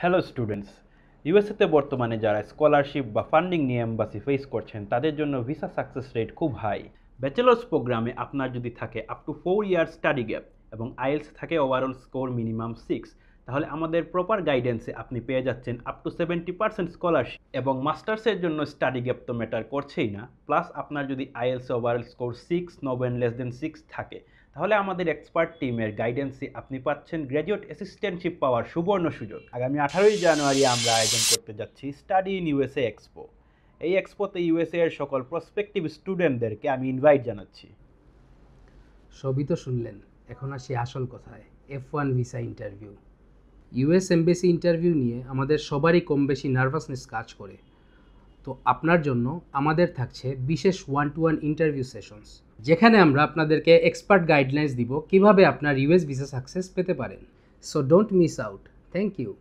Hello students, ইউএসএতে বর্তমানে যারা scholarship বা ফান্ডিং নিয়ে এম্বাসি ফেস করছেন তাদের জন্য ভিসা সাকসেস রেট খুব হাই। ব্যাচেলার্স প্রোগ্রামে আপনার যদি থাকে up to 4 year study gap এবং আইএলস থাকে ওভারঅল স্কোর মিনিমাম 6, তাহলে আমাদের প্রপার গাইডেন্সে আপনি পেয়ে যাচ্ছেন আপ টু 70% স্কলারশিপ। এবং মাস্টার্সের জন্য স্টাডি গ্যাপ তো ম্যাটার করছেই না, প্লাস আপনার যদি IELTS overall score 6 no then less than 6 থাকে, তাহলে আমাদের এক্সপার্ট টিমের গাইডেন্সে আপনি পাচ্ছেন গ্র্যাজুয়েট অ্যাসিস্ট্যান্টশিপ পাওয়ার সুবর্ণ সুযোগ। আগামী 18ই জানুয়ারি আমরা আয়োজন করতে যাচ্ছি স্টাডি ইন ইউএসএ এক্সপো। এই এক্সপোতে ইউএসএ এর সকল প্রসপেক্টিভ স্টুডেন্টদেরকে আমি ইনভাইট জানাচ্ছি। সবই তো শুনলেন, এখন আসি আসল কথায়। F1 visa interview. US embassy interview নিয়ে আমাদের সবারই কম বেশি নার্ভাসনেস কাজ করে। তো আপনার জন্য আমাদের থাকছে বিশেষ 1-to-1 ইন্টারভিউ সেশনস, যেখানে আমরা আপনাদেরকে এক্সপার্ট গাইডলাইন্স দিব কিভাবে আপনার ইউএস ভিসা সাকসেস পেতে পারেন। So don't miss out. Thank you.